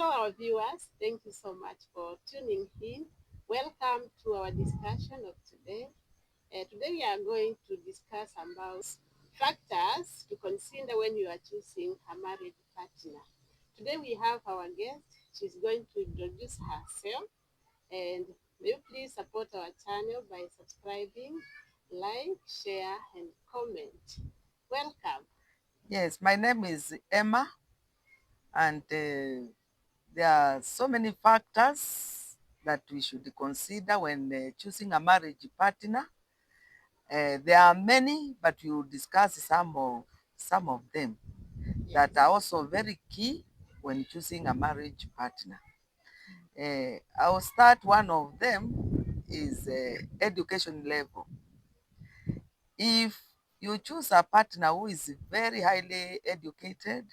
Hello, our viewers. Thank you so much for tuning in. Welcome to our discussion of today. Today, we are going to discuss about factors to consider when you are choosing a marriage partner. Today, we have our guest. She's going to introduce herself. And may you please support our channel by subscribing, like, share, and comment. Welcome. Yes, my name is Emma, and there are so many factors that we should consider when choosing a marriage partner. There are many, but we will discuss some of them that Yes. are also very key when choosing a marriage partner. I will start. One of them is education level. If you choose a partner who is very highly educated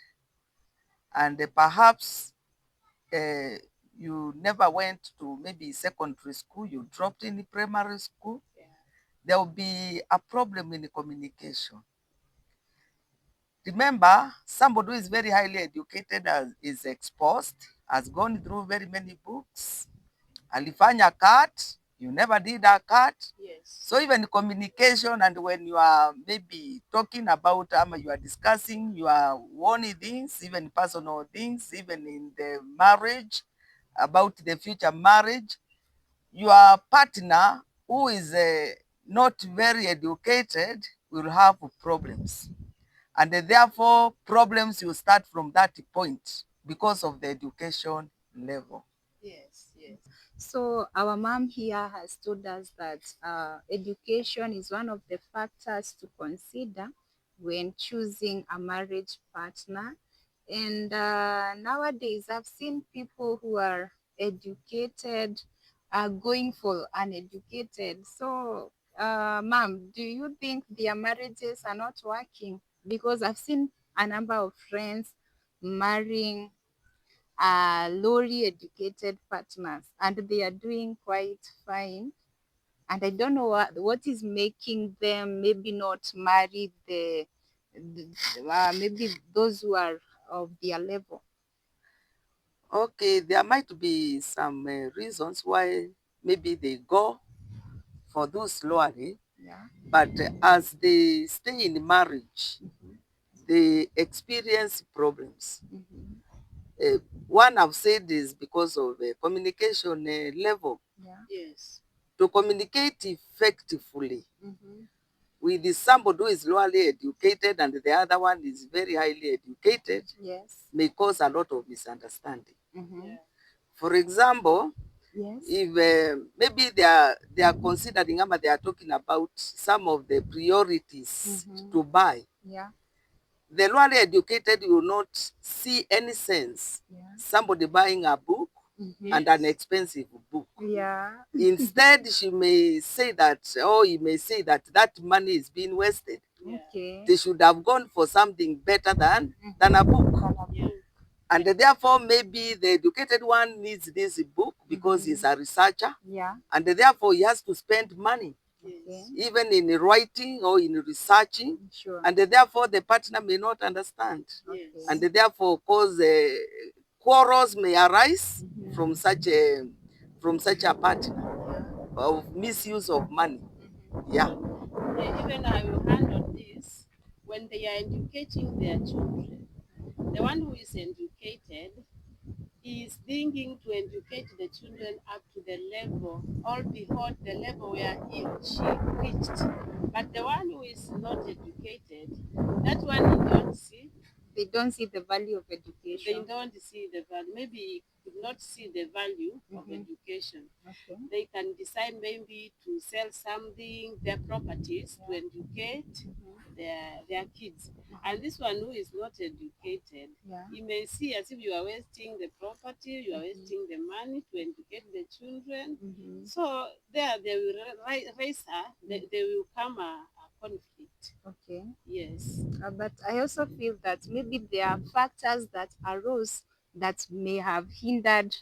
and perhaps uh, you never went to maybe secondary school, you dropped in primary school, Yeah. there will be a problem in the communication. Remember, somebody who is very highly educated is exposed, has gone through very many books, alifanya cut, you never did a cut. Yes. So even communication, and when you are maybe talking about, you are discussing your own things, even personal things, even in the marriage, about the future marriage, your partner who is not very educated will have problems. And therefore, problems will start from that point because of the education level. Yes. Yes. So our mom here has told us that education is one of the factors to consider when choosing a marriage partner. And nowadays, I've seen people who are educated are going for uneducated. So, mom, do you think their marriages are not working? Because I've seen a number of friends marrying lowly educated partners and they are doing quite fine, and I don't know what is making them maybe not marry the maybe those who are of their level. Okay, there might be some reasons why maybe they go for those lowering, Yeah. but as they stay in marriage, they experience problems. Mm-hmm. Uh, One I've said is because of communication level. Yeah. Yes. To communicate effectively Mm-hmm. with somebody who is lowly educated and the other one is very highly educated Yes. may cause a lot of misunderstanding. Mm-hmm. Yeah. For example, Yes. if maybe they are considering, they are talking about some of the priorities Mm-hmm. to buy, Yeah. the lowly educated will not see any sense Yeah. somebody buying a book Mm-hmm. and an Yes. expensive book. Yeah. Instead, she may say that, or he may say that that money is being wasted. Yeah. Okay. They should have gone for something better than a book. Yeah. And therefore, maybe the educated one needs this book because he's a researcher, Yeah. and therefore he has to spend money, Okay. Yes. even in writing or in researching, Sure. and therefore the partner may not understand, Yes. and therefore cause quarrels may arise Mm-hmm. from such a partner Yeah. of misuse of money. Mm-hmm. Yeah. Even I will handle this when they are educating their children. The one who is educated is thinking to educate the children up to the level or beyond the level where he or she reached. But the one who is not educated, that one you don't see. They don't see the value of They education. don't see the value. Maybe could not see the value of Mm-hmm. education. Okay. They can decide maybe to sell something, their properties, to Yeah. educate Mm-hmm. their kids. And this one who is not educated, Yeah. you may see as if you are wasting the property, you are Mm-hmm. wasting the money to educate the children. Mm-hmm. So there they will raise her, they will come a conflict. Okay. Yes. But I also feel that maybe there are factors that arose that may have hindered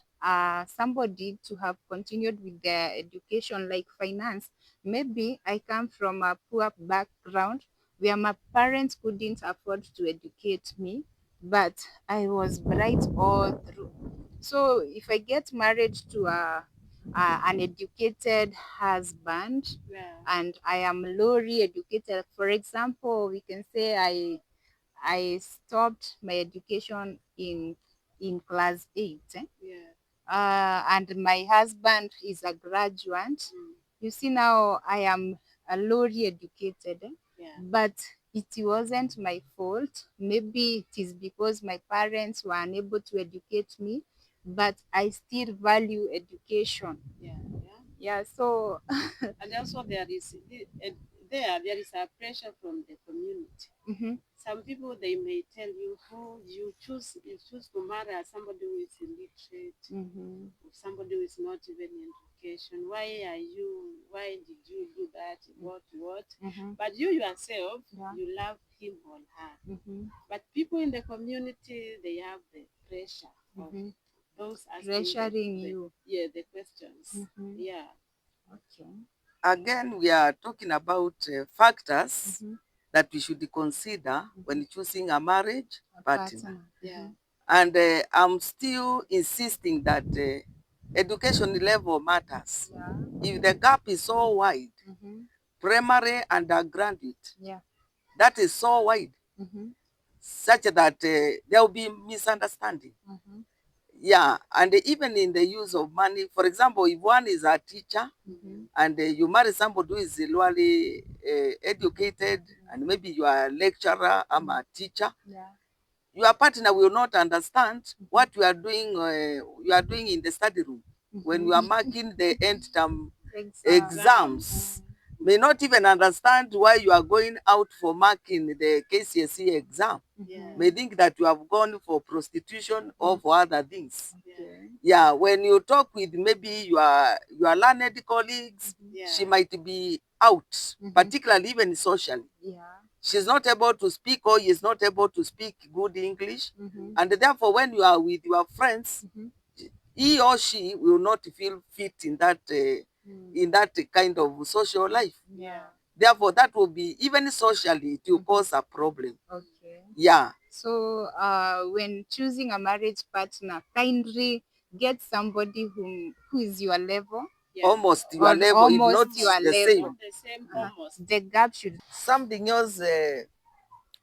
somebody to have continued with their education, like finance. Maybe I come from a poor background where my parents couldn't afford to educate me, but I was bright all through. So if I get married to an educated husband Yeah. and I am lowly educated, for example, we can say I stopped my education in class 8. Yeah. And my husband is a graduate. You see, now I am a lowly educated, Yeah. but it wasn't my fault. Maybe it is because my parents were unable to educate me, but I still value education. Yeah. Yeah, so And also there is there is a pressure from the community. mhm, Some people they may tell you, oh, you choose to marry somebody who is illiterate, mhm, somebody who is not even in education. Why did you do that? What? mhm, But you yourself, yeah, you love him or her. mhm, But people in the community, they have the pressure of mhm. those asking Pressuring you. the questions. Mhm. Yeah. Okay. Again, we are talking about factors Mhm. that we should consider when choosing a marriage A partner. partner. Yeah. And I'm still insisting that education level matters. Yeah. If the gap is so wide, Mhm. primary and undergraduate, Yeah. that is so wide, Mhm. such that there will be misunderstanding. Mhm. Yeah, and even in the use of money, for example, if one is a teacher Mhm. and you marry somebody who is lowly educated, and maybe you are a lecturer, I'm a teacher, Yeah. your partner will not understand what you are doing. You are doing in the study room when you are marking the end term exams. May not even understand why you are going out for marking the KCSE exam. Yeah. May think that you have gone for prostitution or for other things. Okay. Yeah, when you talk with maybe your learned colleagues, Yeah. she might be out, particularly even socially. Yeah. She's not able to speak or he is not able to speak good English. Mhm. And therefore, when you are with your friends, Mhm. he or she will not feel fit in that kind of social life. Yeah. Therefore, that will be, even socially, it will cause a problem. Okay. Yeah. So, when choosing a marriage partner, kindly get somebody who is your level. Yeah. Almost your Or level, if not almost your the level. same. Not the same, almost. The gap should. Something else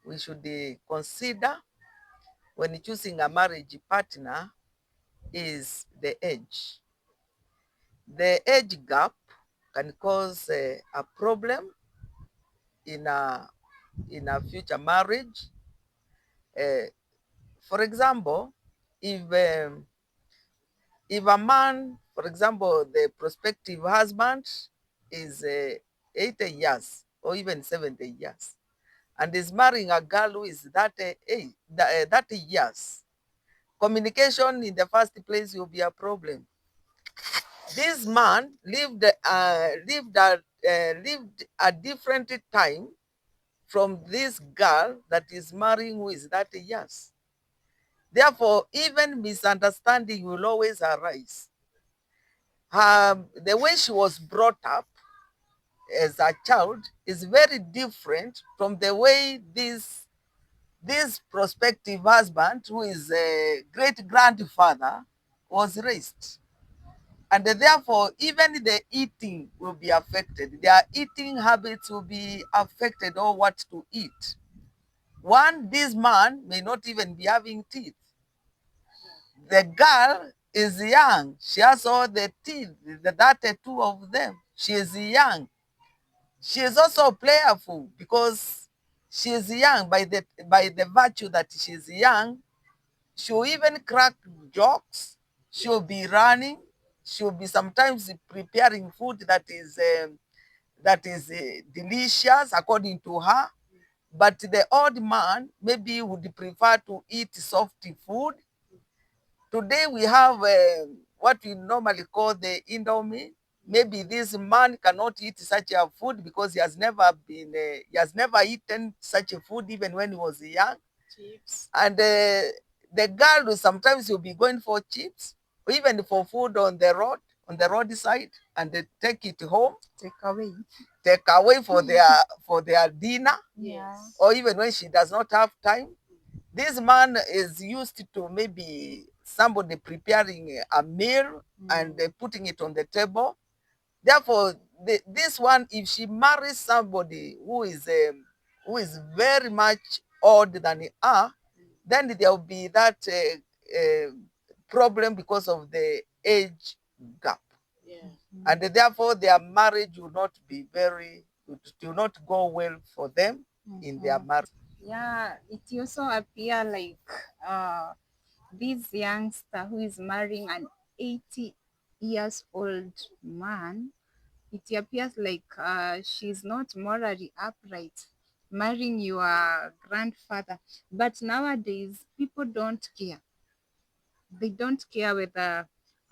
we should consider when choosing a marriage partner is the age. The age gap can cause a problem in a future marriage. For example, if a man, for example, the prospective husband is 80 years or even 70 years, and is marrying a girl who is 30 years, communication in the first place will be a problem. This man lived a different time from this girl that is marrying who is 30 years. Therefore, even misunderstanding will always arise. The way she was brought up as a child is very different from the way this prospective husband, who is a great grandfather, was raised. And therefore, even the eating will be affected. Their eating habits will be affected, or what to eat. One, this man may not even be having teeth. The girl is young. She has all the teeth, the two of them. She is young. She is also playful because she is young. By the virtue that she is young, she'll even crack jokes. She'll be running. She'll be sometimes preparing food that is delicious according to her. But the old man maybe would prefer to eat soft food. Today we have what we normally call the Indomie. Maybe this man cannot eat such a food because he has never eaten such a food even when he was young. Chips. And the girl will sometimes will be going for chips, or even for food on the roadside, and they take it home, take away for their dinner. Yes. Or even when she does not have time. This man is used to maybe somebody preparing a meal and putting it on the table. Therefore, this one, if she marries somebody who is very much older than her, then there will be that problem because of the age gap. Yeah. And therefore their marriage will not be it will not go well for them in their marriage. Yeah, it also appear like this youngster who is marrying an 80 years old man, it appears like she's not morally upright marrying your grandfather. But nowadays, people don't care. They don't care whether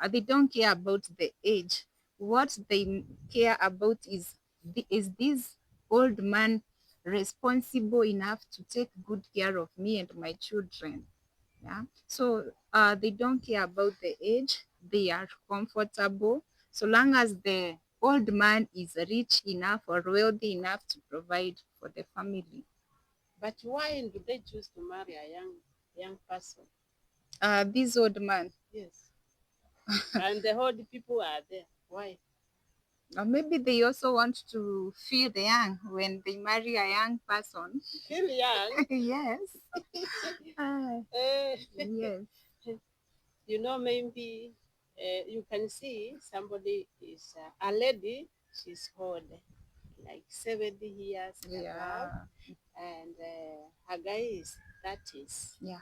they don't care about the age. What they care about is this old man responsible enough to take good care of me and my children? Yeah. So they don't care about the age. They are comfortable so long as the old man is rich enough or wealthy enough to provide for the family. But why do they choose to marry a young person? This old man, Yes. And the old people are there. Why? or maybe they also want to feel young when they marry a young person. Feel young. Yes. Eh, Yes. you know, maybe you can see somebody is a lady, she's old, like 70 years and above, Yeah. and her guy is 30s. Yeah.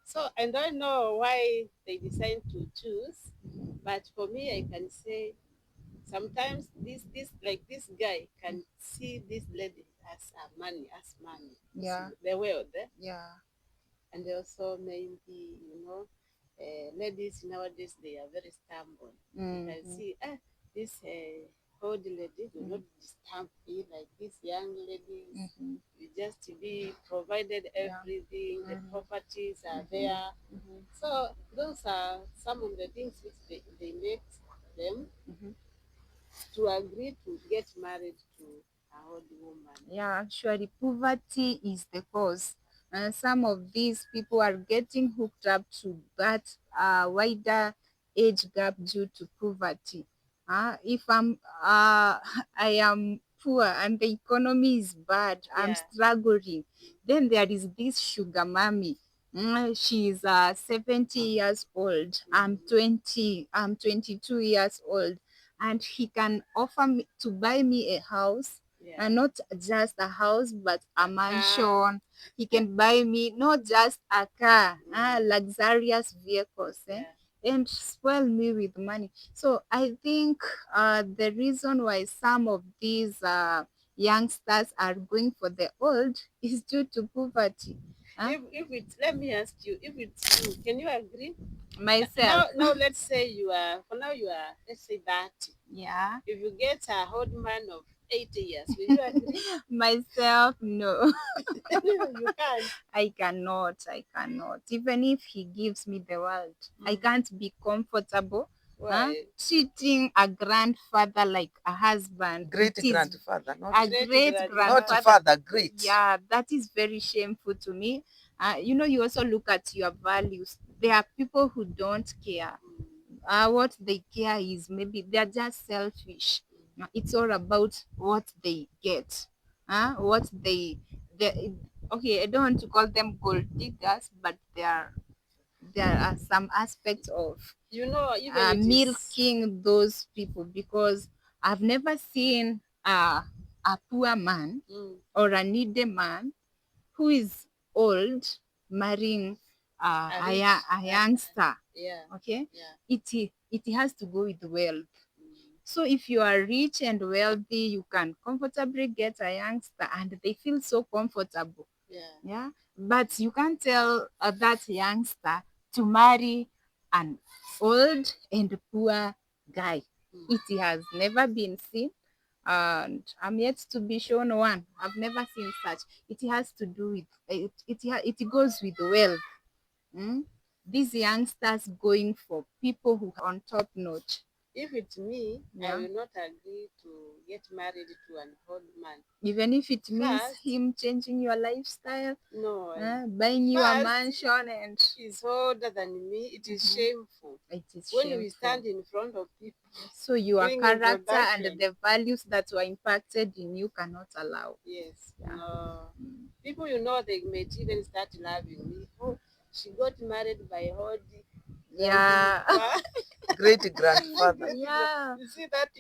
So I don't know why they decide to choose, but for me, I can say sometimes this guy can see this lady as money, Yeah. the wealth, Yeah. and also maybe ladies nowadays they are very stubborn. You can see this old lady do not disturb me like these young ladies. You just be provided everything, the properties are there. So those are some of the things which they make them to agree to get married to an old woman. Yeah, actually, poverty is the cause. And some of these people are getting hooked up to that wider age gap due to poverty. If I am poor and the economy is bad, I'm Yeah. struggling, then there is this sugar mommy. She is 70 years old. I'm 20. I'm 22 years old, and he can offer me to buy me a house, Yeah. and not just a house but a A car. mansion. He can buy me not just a car, luxurious vehicles, Yeah. and spoil me with money. So I think the reason why some of these youngsters are going for the old is due to poverty. If it's, let me ask you, if it's you, can you agree? Myself, Now let's say you are, for now you are, let's say 30. yeah, If you get a old man of 80 years, will you agree? myself, no. You can't. I cannot. Even if he gives me the world, I can't be comfortable. Why? Treating a grandfather like a husband. Great It is grandfather, not, a Great great grandfather. not grandfather. father, great. Yeah, that is very shameful to me. You also look at your values. There are people who don't care. What they care is maybe they're just selfish. It's all about what they get. What they okay, I don't want to call them gold diggers, but there are some aspects of You know, even it is. milking those people, because I've never seen a poor man or a needy man who is old marrying a youngster. Yeah. Okay, Yeah. it has to go with wealth. So if you are rich and wealthy, you can comfortably get a youngster and they feel so comfortable. Yeah. Yeah. But you can't tell that youngster to marry an old and poor guy. It has never been seen. And I'm yet to be shown one. I've never seen such. It has to do with it goes with wealth. These youngsters going for people who are on top notch. If it's me, I Yeah. will not agree to get married to an old man. Even if it means First, him changing your lifestyle, no. buying you a First, mansion, and he's older than me. It is shameful it is when we shameful. stand in front of people. So your doing character and introduction. the values that were impacted in you cannot allow. Yes, Yeah. no. People, you know, they may even start loving me. Oh, she got married by Hodi. Yeah. Great grandfather. Yeah. You see that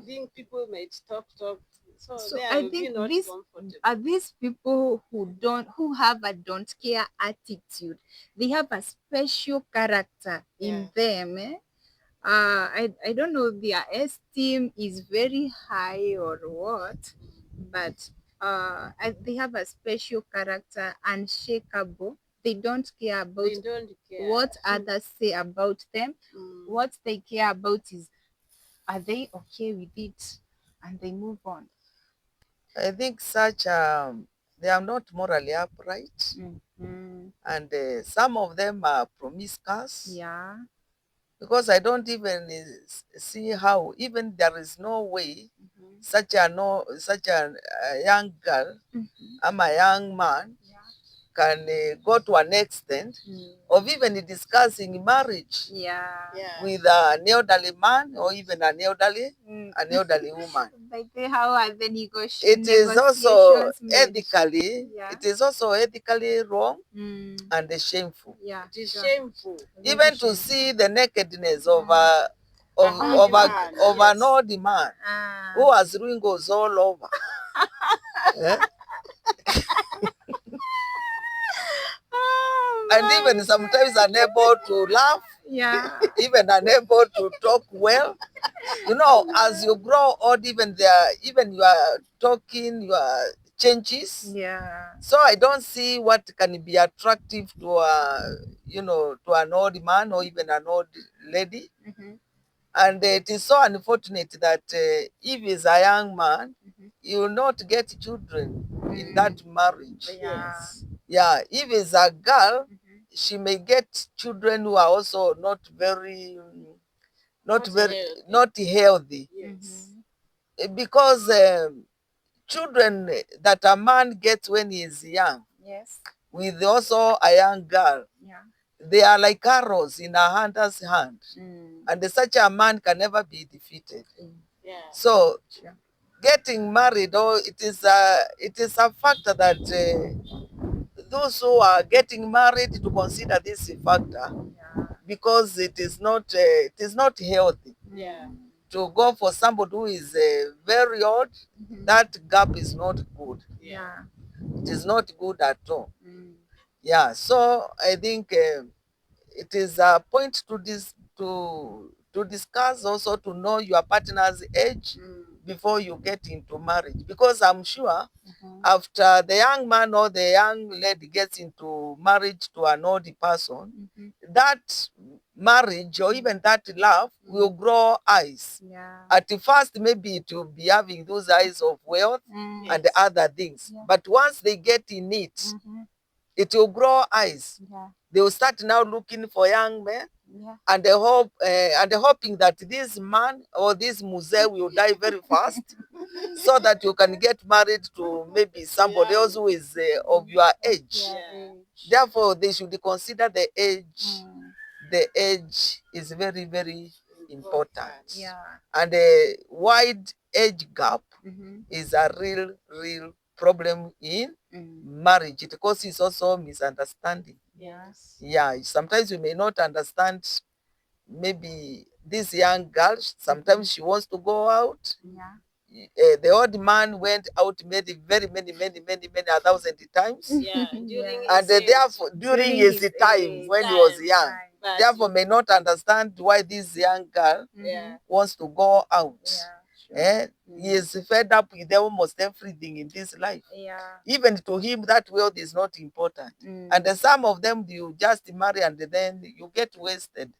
being people may talk. So So there I will be think not these comfortable. are these people who have a don't care attitude. They have a special character in them. I don't know, their esteem is very high or what, but they have a special character, unshakable. They don't care about They don't care. what others say about them. What they care about is, are they okay with it, and they move on. I think such they are not morally upright, and some of them are promiscuous. Yeah. Because I don't even see how even there is no way such a young girl, I'm a young man, can go to an extent of even discussing marriage with an elderly man or even an elderly woman. Like how are the It is also ethically, it is also ethically wrong and shameful. Yeah, it is shameful. Even to see the nakedness of an old man who has wrinkles all over. And even sometimes unable to laugh, even unable to talk well. You know, as you grow old, even your talking, your changes. So I don't see what can be attractive to to an old man or even an old lady. And it is so unfortunate that if he's a young man, he will not get children in that marriage. Yeah, if he's a girl, she may get children who are also not very, not healthy. Yes. Because children that a man gets when he is young, with also a young girl, they are like arrows in a hunter's hand, and such a man can never be defeated. So getting married, it is a factor that those who are getting married to consider this factor, because it is not healthy to go for somebody who is very old. That gap is not good. It is not good at all. Yeah, so I think it is a point to discuss, also to know your partner's age before you get into marriage, because I'm sure after the young man or the young lady gets into marriage to an old person, that marriage or even that love will grow eyes. At first, maybe it will be having those eyes of wealth and other things. But once they get in it, it will grow eyes. They will start now looking for young men, and they hope and hoping that this man or this muse will die very fast, so that you can get married to maybe somebody else who is of your age. Therefore, they should consider the age. The age is very, very important. And a wide age gap is a real problem in marriage. It causes also misunderstanding. Yeah, sometimes you may not understand. Maybe this young girl, sometimes she wants to go out. The old man went out maybe many 1,000 times. And therefore, during his time when he was young, therefore may not understand why this young girl wants to go out. He is fed up with almost everything in this life. Even to him, that wealth is not important. And some of them, you just marry and then you get wasted.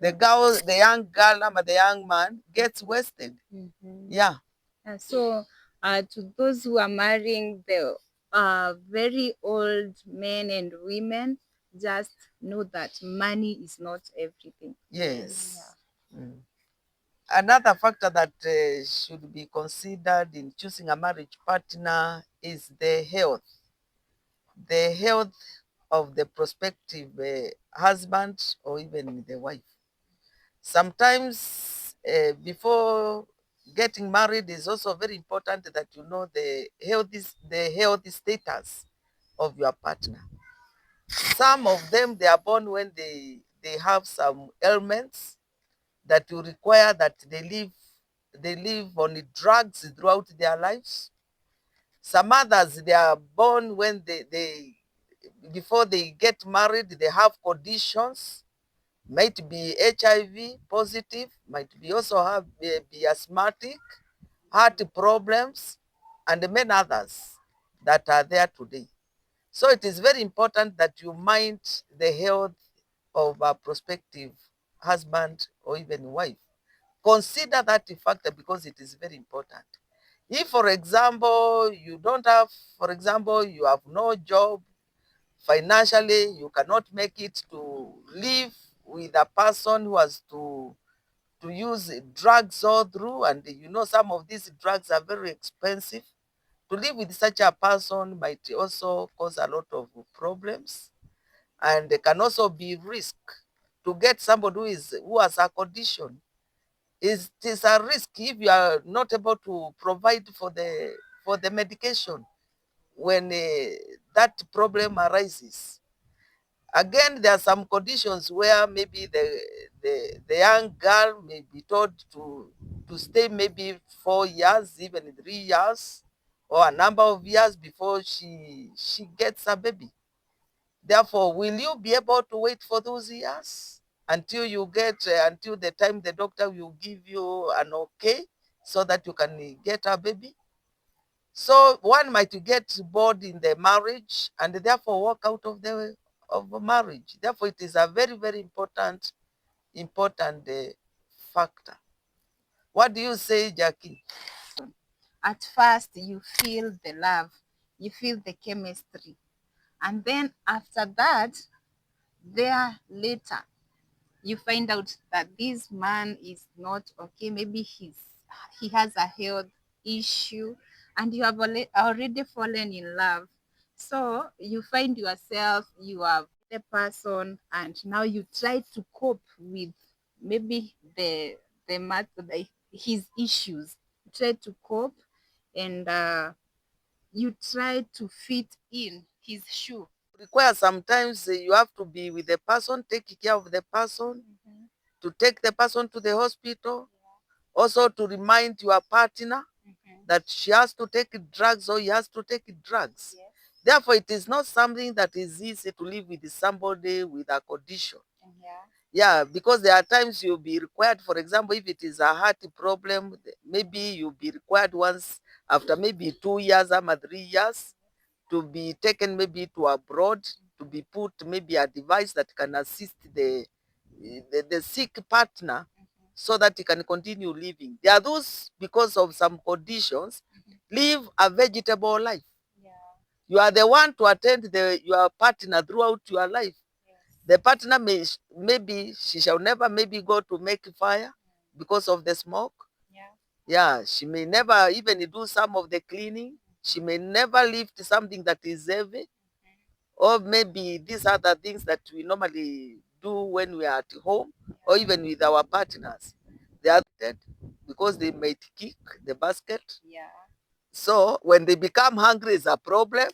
The young girl or the young man gets wasted. Yeah. So to those who are marrying the very old men and women, just know that money is not everything. Yes. Another factor that should be considered in choosing a marriage partner is the health of the prospective husband or even the wife. Sometimes before getting married is also very important that you know the health status of your partner. Some of them, they are born when they have some ailments that will require that they live on drugs throughout their lives. Some others, they are born when they before they get married, they have conditions, might be HIV positive, might be also have be asthmatic, heart problems, and many others that are there today. So it is very important that you mind the health of a prospective husband or even wife. Consider that factor because it is very important. If, for example, you don't have, for example, you have no job, financially, you cannot make it to live with a person who has to use drugs all through, and you know some of these drugs are very expensive. To live with such a person might also cause a lot of problems, and there can also be risk to get somebody who has a condition. It is a risk if you are not able to provide for the medication when that problem arises. Again, there are some conditions where maybe the young girl may be told to stay maybe 4 years, even 3 years, or a number of years before she gets a baby. Therefore, will you be able to wait for those years until you get until the time the doctor will give you an okay so that you can get a baby? So one might get bored in the marriage and therefore walk out of the marriage. Therefore, it is a very, very important factor. What do you say, Jackie? At first, you feel the love, you feel the chemistry. And then after that, there later, you find out that this man is not okay. Maybe he has a health issue, and you have already fallen in love. So you find yourself, you are the person, and now you try to cope with maybe his issues. You try to cope, and you try to fit in his shoe. Require sometimes you have to be with the person, take care of the person, to take the person to the hospital, also to remind your partner that she has to take drugs or he has to take drugs. Yes. Therefore, it is not something that is easy to live with somebody with a condition. Yeah. Yeah, because there are times you'll be required, for example, if it is a heart problem, maybe you'll be required once after maybe 2 years or 3 years to be taken maybe to abroad, to be put maybe a device that can assist the sick partner so that he can continue living. There are those, because of some conditions, live a vegetable life. Yeah. You are the one to attend your partner throughout your life. Yes. The partner maybe she shall never maybe go to make fire because of the smoke. Yeah. Yeah, she may never even do some of the cleaning. She may never lift something that is heavy, or maybe these other things that we normally do when we are at home or even with our partners. They are dead because they might kick the basket. Yeah. So when they become hungry, is a problem.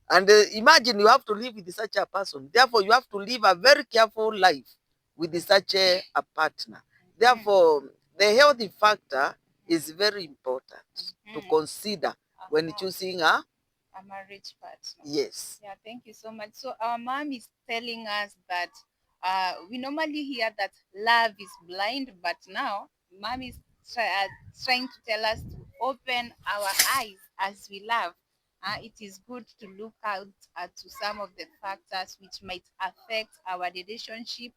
And imagine you have to live with such a person. Therefore, you have to live a very careful life with such a partner. Therefore, the healthy factor is very important to consider when choosing A marriage partner. yes. Yeah, thank you so much. So our mom is telling us that we normally hear that love is blind, but now mom is trying to tell us to open our eyes as we love. It is good to look out to some of the factors which might affect our relationship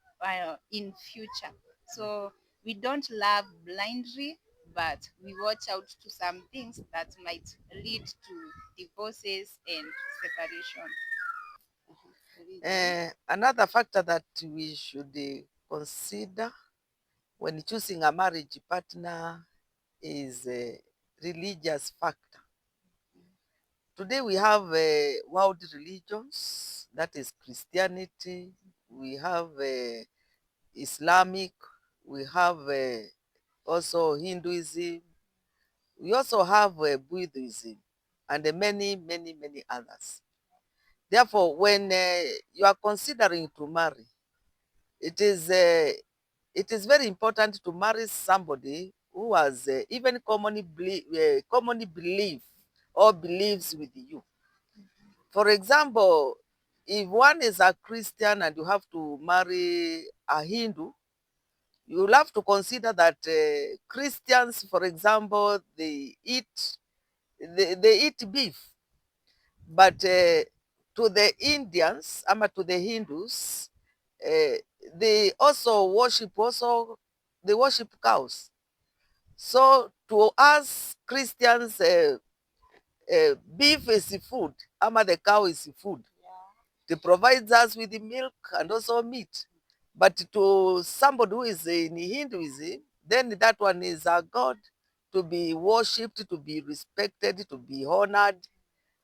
in future. So we don't love blindly, but we watch out to some things that might lead to divorces and separation. Another factor that we should consider when choosing a marriage partner is a religious factor. Today we have world religions, that is Christianity, we have Islamic, we have also Hinduism, we also have Buddhism, and many others. Therefore, when you are considering to marry, it is very important to marry somebody who has even commonly believe or believes with you. For example, if one is a Christian and you have to marry a Hindu, you'll have to consider that Christians, for example, they eat beef, but to the Indians, to the Hindus, uh, they also they worship cows. So to us Christians, beef is food, the cow is food. It provides us with the milk and also meat. But to somebody who is in Hinduism, then that one is a god to be worshipped, to be respected, to be honored.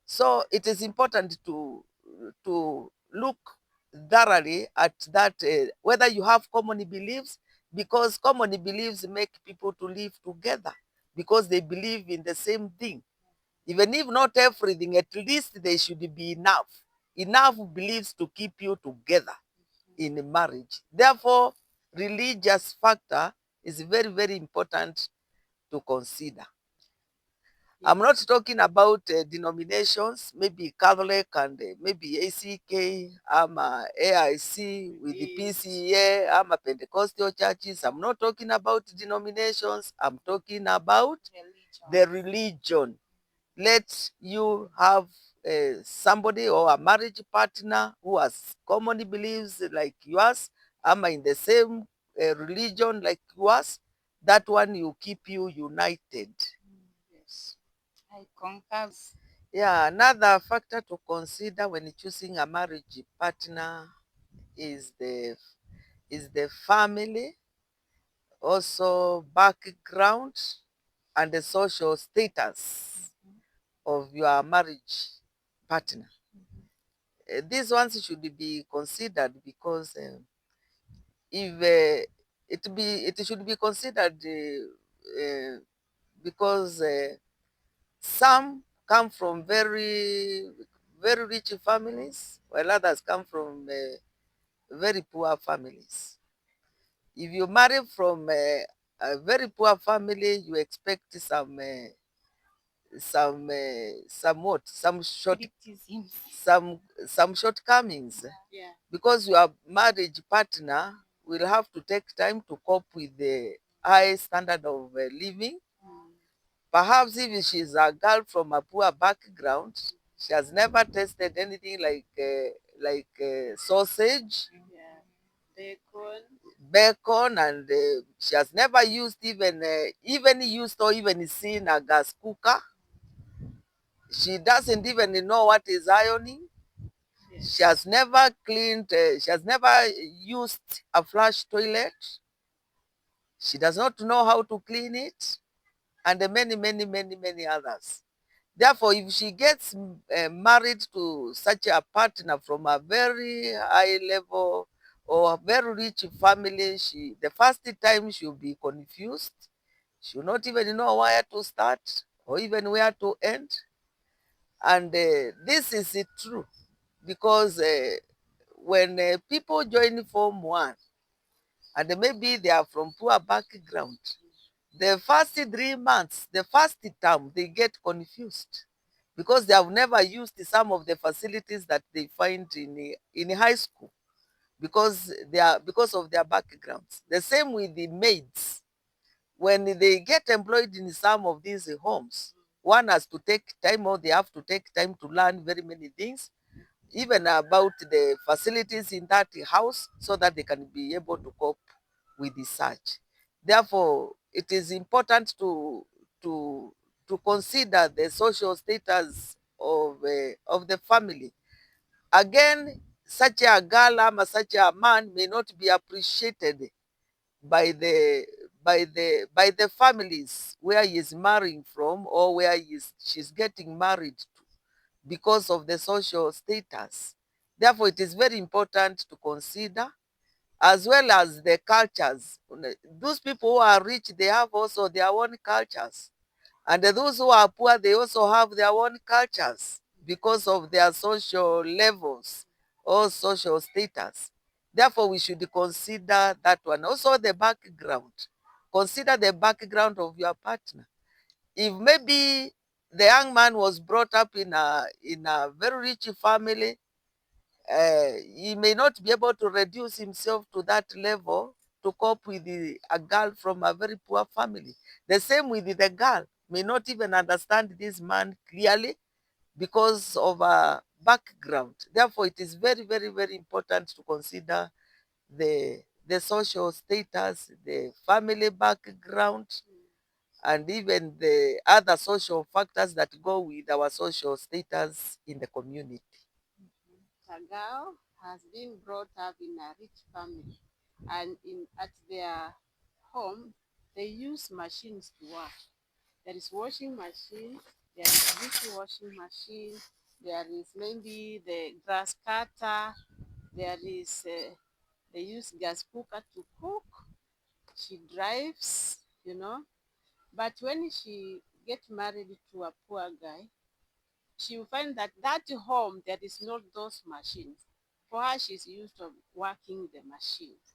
So it is important to look thoroughly at that, whether you have common beliefs, because common beliefs make people to live together because they believe in the same thing. Even if not everything, at least there should be enough beliefs to keep you together in marriage. Therefore, religious factor is very important to consider. I'm not talking about denominations, maybe Catholic and maybe ACK, AIC with the PCA, Pentecostal churches. I'm not talking about denominations. I'm talking about the religion. Let you have somebody or a marriage partner who has common beliefs like yours, in the same religion like yours. That one will keep you united. Yes, I concur. Yeah, another factor to consider when choosing a marriage partner is the family, also background, and the social status of your marriage partner. These ones should be considered because if it should be considered because some come from very rich families, while others come from very poor families. If you marry from a very poor family, you expect some shortcomings. Yeah. Because your marriage partner will have to take time to cope with the high standard of living. Perhaps if she's a girl from a poor background, she has never tasted anything like sausage, bacon, and she has never used even seen a gas cooker. She doesn't even know what is ironing. She has never cleaned. She has never used a flush toilet. She does not know how to clean it, and many others. Therefore, if she gets married to such a partner from a very high level or a very rich family, the first time she'll be confused. She'll not even know where to start or even where to end. And this is true because when people join Form 1 and maybe they are from poor background, the first 3 months, the first term, they get confused because they have never used some of the facilities that they find in high school because of their backgrounds. The same with the maids. When they get employed in some of these homes, one has to take time, or they have to take time to learn very many things, even about the facilities in that house, so that they can be able to cope with the search. Therefore, it is important to to consider the social status of the family. Again, such a girl or such a man may not be appreciated by the by the families where he is marrying from, or where she's getting married to, because of the social status. Therefore, it is very important to consider, as well as the cultures. Those people who are rich, they have also their own cultures. And those who are poor, they also have their own cultures because of their social levels or social status. Therefore, we should consider that one. Also, the background. Consider the background of your partner. If maybe the young man was brought up in a very rich family, he may not be able to reduce himself to that level to cope with a girl from a very poor family. The same with the girl, may not even understand this man clearly because of a background. Therefore, it is very, very, very important to consider the social status, the family background, and even the other social factors that go with our social status in the community. A girl has been brought up in a rich family, and at their home they use machines to work. There is washing machine, there is dishwashing machine, there is maybe the grass cutter, there is they use gas cooker to cook. She drives, But when she gets married to a poor guy, she will find that home there is not those machines. For her, she's used to working the machines.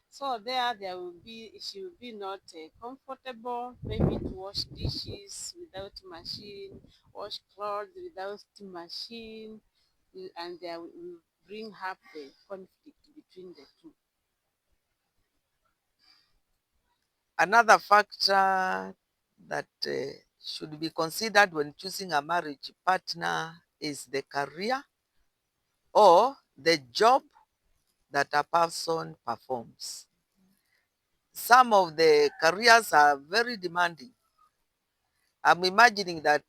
So there will be, she will be not comfortable, maybe to wash dishes without machine, wash clothes without machine, and there will bring up the conflict between the two. Another factor that should be considered when choosing a marriage partner is the career or the job that a person performs. Some of the careers are very demanding. I'm imagining that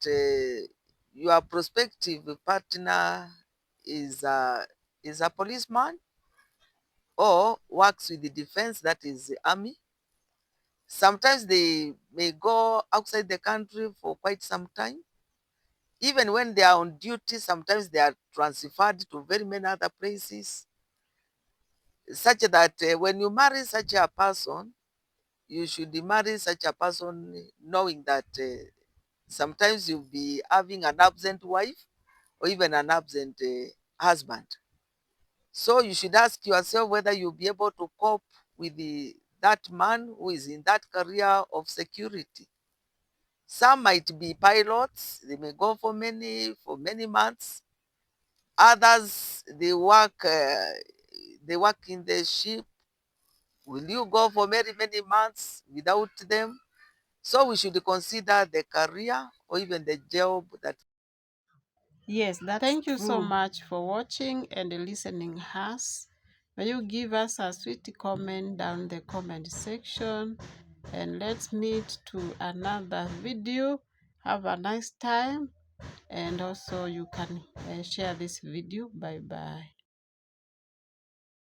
your prospective partner is a policeman or works with the defense, that is the army. Sometimes they may go outside the country for quite some time. Even when they are on duty, sometimes they are transferred to very many other places, such that when you marry such a person, you should marry such a person knowing that sometimes you'll be having an absent wife or even an absent husband. So you should ask yourself whether you'll be able to cope with that man who is in that career of security. Some might be pilots, they may go for many months. Others, they work in the ship. Will you go for many months without them? So we should consider the career or even the job that. Yes, that's Thank you so much for watching and listening us. May you give us a sweet comment down the comment section, and let's meet to another video. Have a nice time, and also you can share this video. Bye bye.